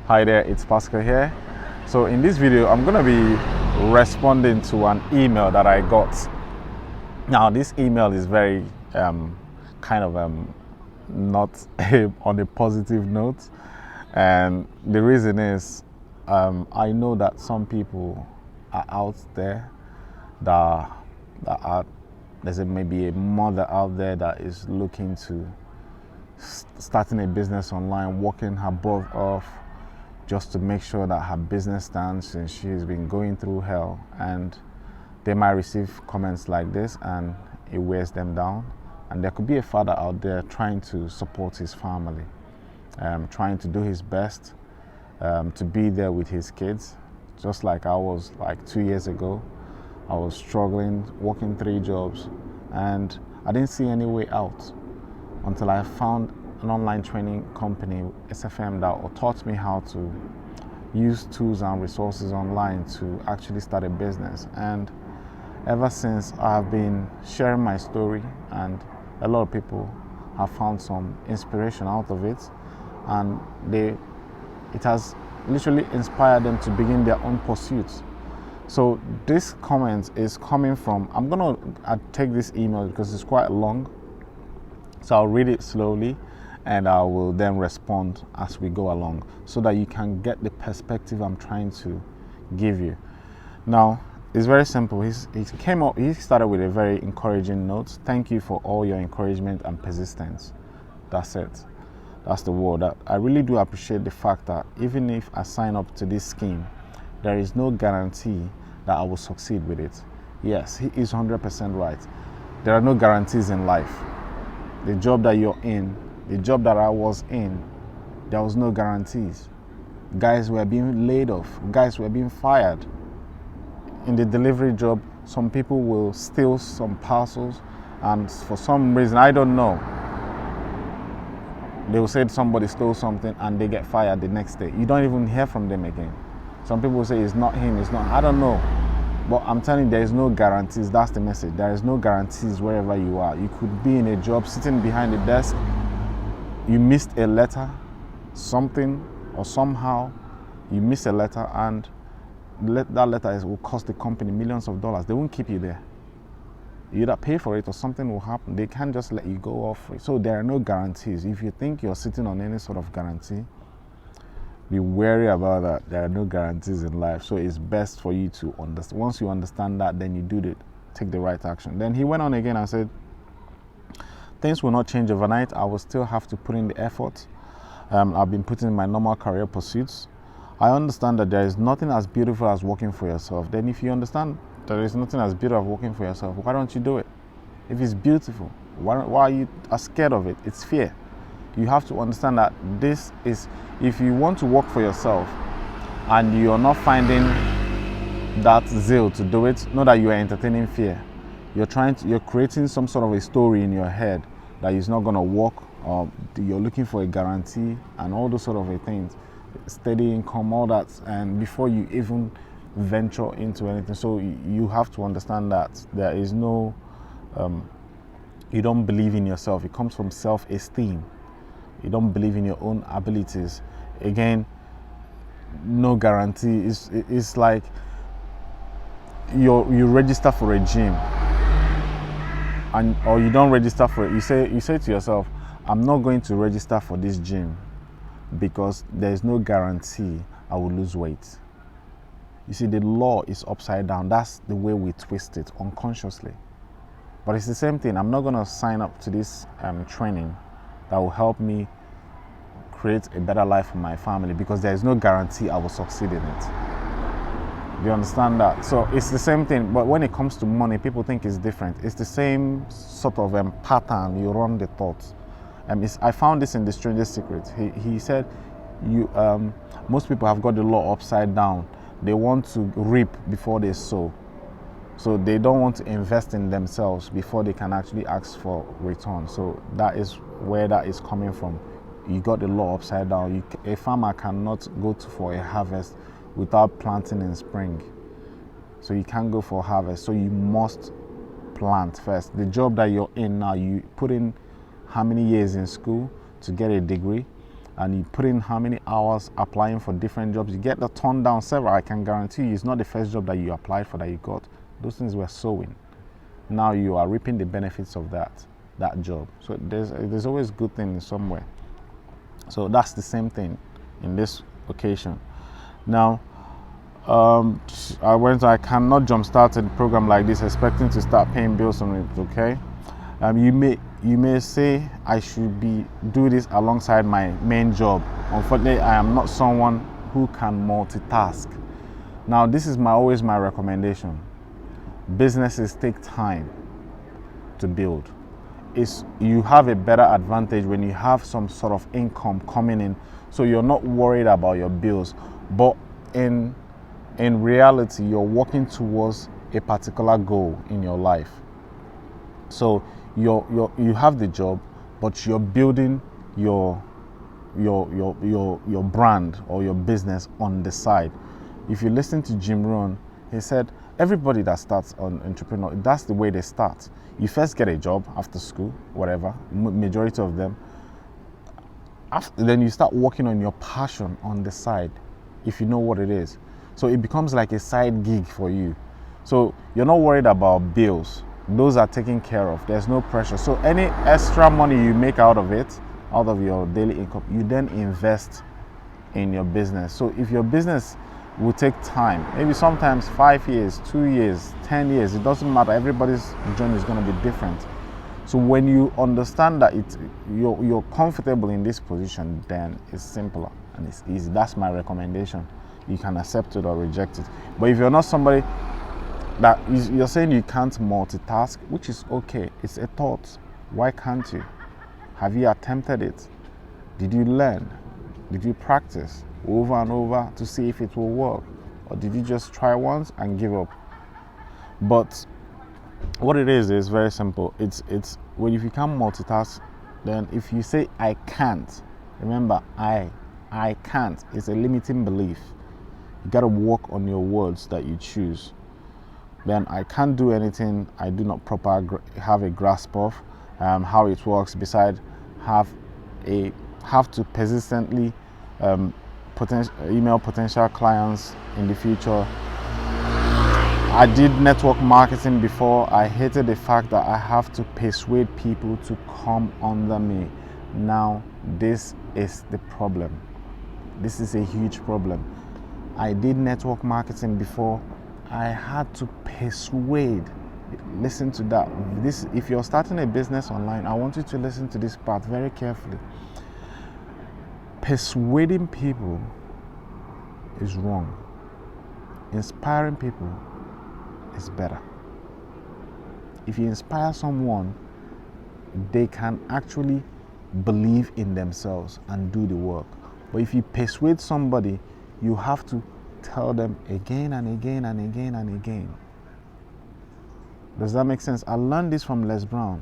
Hi there, it's Pascal here. So in this video, I'm going to be responding to an email that I got. Now, this email is very not on a positive note, and the reason is I know that some people are out there that are, there's maybe a mother out there that is looking to starting a business online, working her butt off just to make sure that her business stands, since she's been going through hell, and they might receive comments like this and it wears them down. And there could be a father out there trying to support his family, trying to do his best to be there with his kids, just like I was like 2 years ago. I was struggling, working 3 jobs, and I didn't see any way out until I found an online training company, SFM, that taught me how to use tools and resources online to actually start a business. And ever since, I've been sharing my story, and a lot of people have found some inspiration out of it, and it has literally inspired them to begin their own pursuits. So this comment is coming from, I'm gonna take this email because it's quite long, so I'll read it slowly and I will then respond as we go along, so that you can get the perspective I'm trying to give you. Now, it's very simple. He started with a very encouraging note. Thank you for all your encouragement and persistence. That's it. That's the word. I really do appreciate the fact that even if I sign up to this scheme, there is no guarantee that I will succeed with it. Yes, he is 100% right. There are no guarantees in life. The job that you're in, the job that I was in, there was no guarantees. Guys were being laid off. Guys were being fired. In the delivery job, some people will steal some parcels, and for some reason, I don't know, they will say somebody stole something and they get fired the next day. You don't even hear from them again. Some people will say it's not him, it's not, I don't know. But I'm telling you, there is no guarantees. That's the message. There is no guarantees wherever you are. You could be in a job, sitting behind the desk. You missed a letter, something, or somehow you missed a letter, and that letter will cost the company millions of dollars. They won't keep you there. You either pay for it or something will happen. They can't just let you go off. So there are no guarantees. If you think you're sitting on any sort of guarantee, be wary about that. There are no guarantees in life. So it's best for you to understand. Once you understand that, then you take the right action. Then he went on again and said, things will not change overnight. I will still have to put in the effort. I've been putting in my normal career pursuits. I understand that there is nothing as beautiful as working for yourself. Then if you understand there is nothing as beautiful as working for yourself, why don't you do it? If it's beautiful, why are you scared of it? It's fear. You have to understand that this is, if you want to work for yourself and you're not finding that zeal to do it, know that you are entertaining fear. You're creating some sort of a story in your head that is not going to work, or you're looking for a guarantee and all those sort of things, steady income, all that, and before you even venture into anything. So you have to understand that there is no, you don't believe in yourself. It comes from self-esteem. You don't believe in your own abilities. Again, no guarantee. It's like you register for a gym, or you don't register for it. You say to yourself, I'm not going to register for this gym because there is no guarantee I will lose weight. You see, the law is upside down. That's the way we twist it unconsciously. But it's the same thing. I'm not going to sign up to this training that will help me create a better life for my family because there is no guarantee I will succeed in it. Do you understand that? So it's the same thing, but when it comes to money, people think it's different. It's the same sort of pattern you run the thoughts. I found this in The Strangest Secret. He said, most people have got the law upside down. They want to reap before they sow. So they don't want to invest in themselves before they can actually ask for return. So that is where that is coming from. You got the law upside down. A farmer cannot go for a harvest without planting in spring. So you can't go for harvest. So you must plant first. The job that you're in now, you put in how many years in school to get a degree, and you put in how many hours applying for different jobs, you get the turned down several. I can guarantee you it's not the first job that you applied for that you got. Those things were sowing. Now you are reaping the benefits of that job. So there's always good thing in somewhere. So that's the same thing in this occasion. Now, I cannot jumpstart a program like this expecting to start paying bills on it. Okay, you may say I should do this alongside my main job. Unfortunately, I am not someone who can multitask. Now, this is always my recommendation. Businesses take time to build. You have a better advantage when you have some sort of income coming in, so you're not worried about your bills. But in reality, you're working towards a particular goal in your life. So you have the job, but you're building your brand or your business on the side. If you listen to Jim Rohn, he said everybody that starts on entrepreneur, that's the way they start. You first get a job after school, whatever, majority of them. Then you start working on your passion on the side, if you know what it is. So it becomes like a side gig for you. So you're not worried about bills. Those are taken care of. There's no pressure. So any extra money you make out of your daily income, you then invest in your business. So if your business will take time, maybe sometimes 5 years, 2 years, 10 years, it doesn't matter. Everybody's journey is going to be different. So when you understand that you're comfortable in this position, then it's simpler and it's easy. That's my recommendation. You can accept it or reject it. But if you're not somebody that you're saying you can't multitask, which is okay, it's a thought. Why can't you? Have you attempted it? Did you learn? Did you practice over and over to see if it will work? Or did you just try once and give up? But what it is very simple. It's when if you can't multitask, then if you say I can't, remember I can't. It's a limiting belief. You got to work on your words that you choose. Then I can't do anything I do not have a grasp of how it works. Besides, have to persistently email potential clients in the future. I did network marketing before. I hated the fact that I have to persuade people to come under me. Now this is the problem. This is a huge problem. I did network marketing before. I had to persuade. Listen to that. If you're starting a business online, I want you to listen to this part very carefully. Persuading people is wrong. Inspiring people is better. If you inspire someone, they can actually believe in themselves and do the work. But if you persuade somebody, you have to tell them again and again and again and again. Does that make sense? I learned this from Les Brown.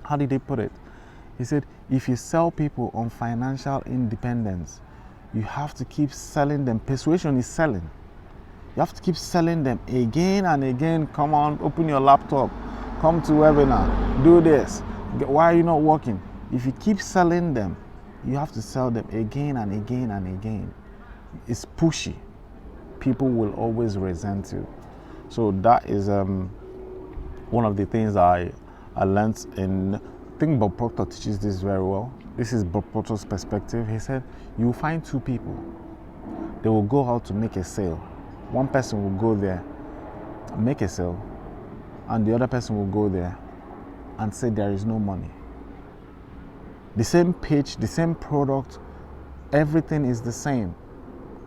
How did he put it? He said, if you sell people on financial independence, you have to keep selling them. Persuasion is selling. You have to keep selling them again and again. Come on, open your laptop. Come to webinar. Do this. Why are you not working? If you keep selling them, you have to sell them again and again and again. It's pushy. People will always resent you. So that is one of the things I learned in, I think Bob Proctor teaches this very well. This is Bob Proctor's perspective. He said, you will find two people. They will go out to make a sale. One person will go there and make a sale, and the other person will go there and say there is no money. The same pitch, the same product, everything is the same.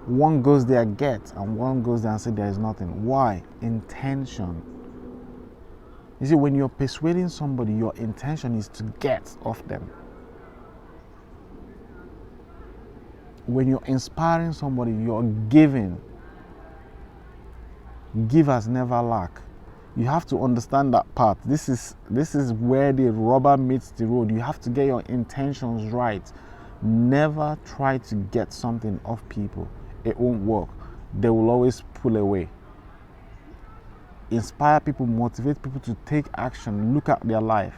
One goes there, get, and one goes there and say there is nothing. Why? Intention. You see, when you're persuading somebody, your intention is to get off them. When you're inspiring somebody, you're giving. Givers never lack. You have to understand that part. This is where the rubber meets the road. You have to get your intentions right. Never try to get something off people. It won't work. They will always pull away. Inspire people, motivate people to take action. Look at their life.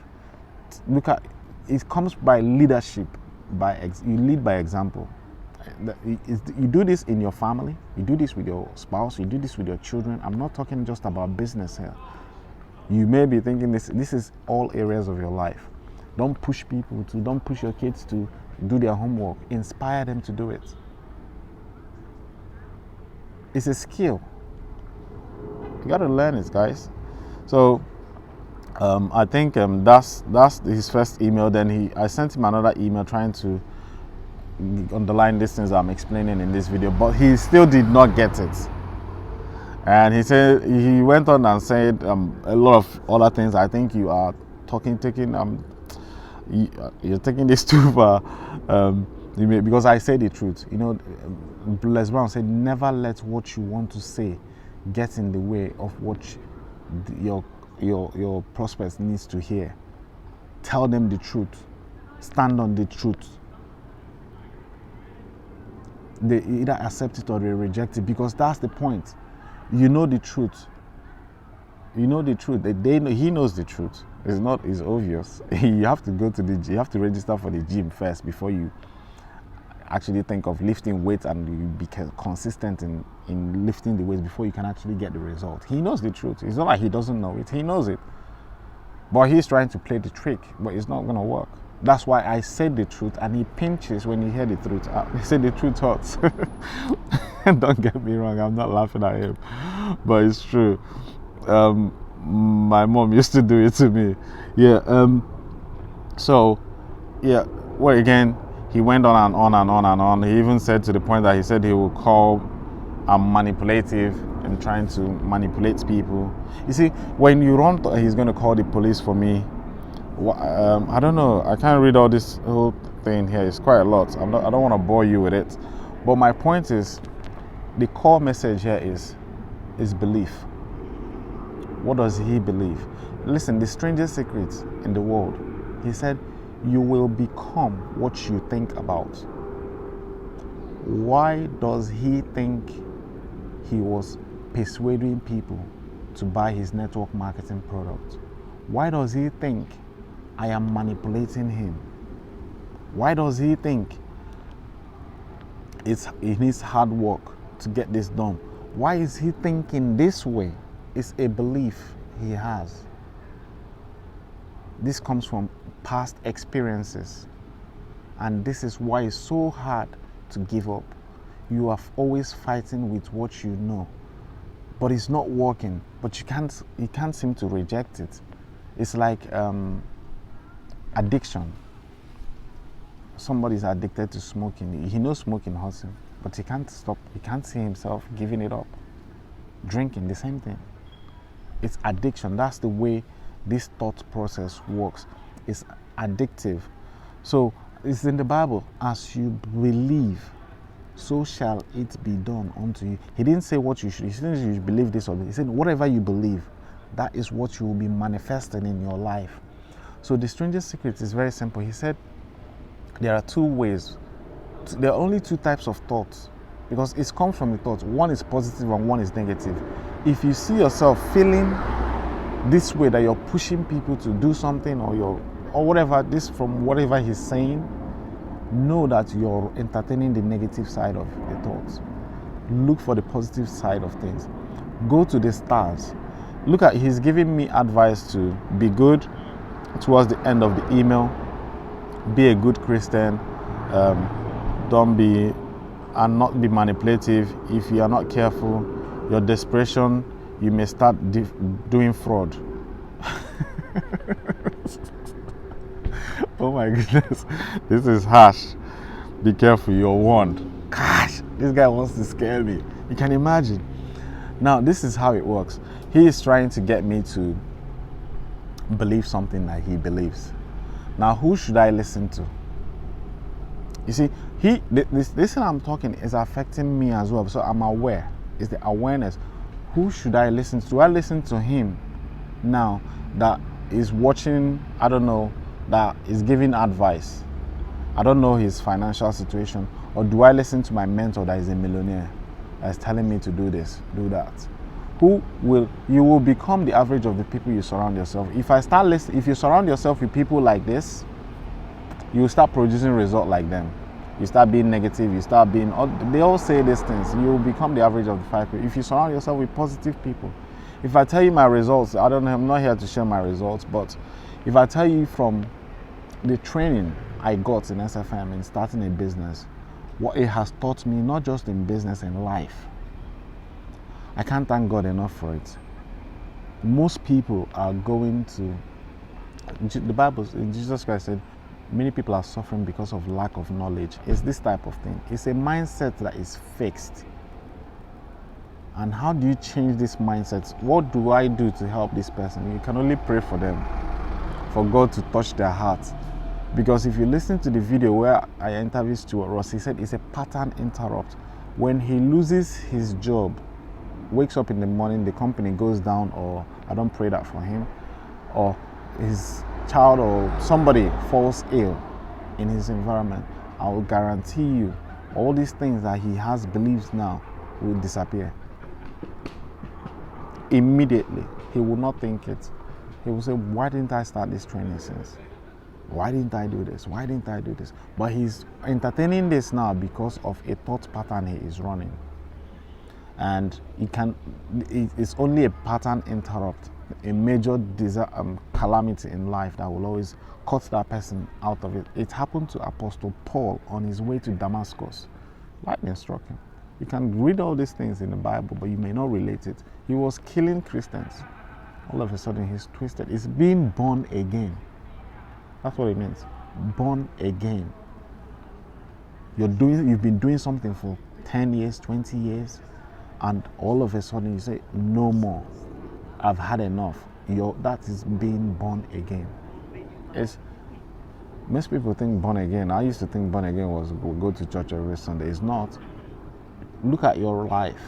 It comes by leadership. you lead by example. You do this in your family, you do this with your spouse, you do this with your children. I'm not talking just about business here. You may be thinking this is all areas of your life. Don't push your kids to do their homework. Inspire them to do it. It's a skill. You got to learn it, guys. So I think that's his first email. Then I sent him another email trying to underline these things I'm explaining in this video, but he still did not get it. And he went on and said a lot of other things. I think you are you're taking this too far. Because I say the truth. Les Brown said, never let what you want to say get in the way of what your prospects needs to hear. Tell them the truth. Stand on the truth. They either accept it or they reject it, because that's the point. You know the truth. You know the truth. He knows the truth. It's obvious. You have to go to you have to register for the gym first before you actually think of lifting weights, and you be consistent in lifting the weights before you can actually get the result. He knows the truth. It's not like he doesn't know it. He knows it. But he's trying to play the trick, but it's not going to work. That's why I said the truth, and he pinches when you hear the truth. He said the truth hurts. Don't get me wrong, I'm not laughing at him, but it's true. My mom used to do it to me. Well, again, he went on and on and on and on. He even said to the point that he said he will call I'm manipulative and trying to manipulate people. You see, when you run, he's going to call the police for me. I don't know. I can't read all this whole thing here. It's quite a lot. I don't want to bore you with it. But my point is, the core message here is belief. What does he believe? Listen, the strangest secret in the world, he said, you will become what you think about. Why does he think he was persuading people to buy his network marketing product? Why does he think I am manipulating him? Why does he think it needs hard work to get this done? Why is he thinking this way? It's a belief he has. This comes from past experiences, and this is why it's so hard to give up. You are always fighting with what you know, but it's not working, but you can't seem to reject it. It's like addiction. Somebody's addicted to smoking. He knows smoking hurts him, but he can't stop. He can't see himself giving it up. Drinking, the same thing. It's addiction. That's the way this thought process works. It's addictive. So it's in the Bible. As you believe, so shall it be done unto you. He didn't say what you should. He didn't say you should believe this or this. He said whatever you believe, that is what you will be manifesting in your life. So the strangest secret is very simple. He said there are two ways. There are only two types of thoughts, because it's come from the thoughts. One is positive and one is negative. If you see yourself feeling this way, that you're pushing people to do something, or whatever, this from whatever he's saying, know that you're entertaining the negative side of the thoughts. Look for the positive side of things. Go to the stars. Look at, he's giving me advice to be good towards the end of the email. Be a good Christian. Don't be and not be manipulative. If you are not careful, your desperation, you may start doing fraud. Oh my goodness, this is harsh. Be careful, you're warned. Gosh, this guy wants to scare me. You can imagine. Now, this is how it works. He is trying to get me to believe something that he believes. Now, who should I listen to? You see, this thing I'm talking is affecting me as well, so I'm aware. It's the awareness. Who should I listen to? Do I listen to him now that is watching, I don't know, that is giving advice? I don't know his financial situation. Or do I listen to my mentor that is a millionaire, that is telling me to do this, do that? You will become the average of the people you surround yourself. If you surround yourself with people like this, you start producing results like them. You start being negative, you start being, they all say these things, you will become the average of the 5 people. If you surround yourself with positive people. If I tell you my results, I'm not here to share my results, but if I tell you from the training I got in SFM in starting a business, what it has taught me, not just in business, in life, I can't thank God enough for it. Most people are going to, the Bible, Jesus Christ said, many people are suffering because of lack of knowledge. It's this type of thing. It's a mindset that is fixed. And how do you change this mindset? What do I do to help this person? You can only pray for them, for God to touch their heart. Because if you listen to the video where I interviewed Stuart Ross, he said it's a pattern interrupt. When he loses his job, wakes up in the morning, the company goes down, or I don't pray that for him, or his child or somebody falls ill in his environment, I will guarantee you all these things that he has believes now will disappear. Immediately, he will not think it. He will say, why didn't I start this training since? Why didn't I do this? Why didn't I do this? But he's entertaining this now because of a thought pattern he is running. And it's only a pattern interrupt, a major calamity in life that will always cut that person out of it. It happened to Apostle Paul on his way to Damascus. Lightning struck him. You can read all these things in the Bible, but you may not relate it. He was killing Christians. All of a sudden, he's twisted. It's being born again. That's what it means. Born again. You've been doing something for 10 years, 20 years, and all of a sudden you say, no more. I've had enough. That is being born again. Most people think born again. I used to think born again was go to church every Sunday. It's not. Look at your life.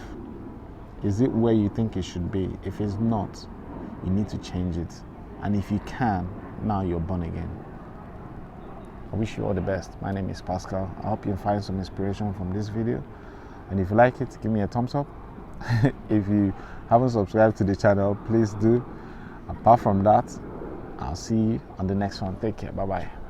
Is it where you think it should be? If it's not, you need to change it. And if you can, now you're born again. I wish you all the best. My name is Pascal. I hope you find some inspiration from this video. And if you like it, give me a thumbs up. If you haven't subscribed to the channel, please do. Apart from that, I'll see you on the next one. Take care. Bye-bye.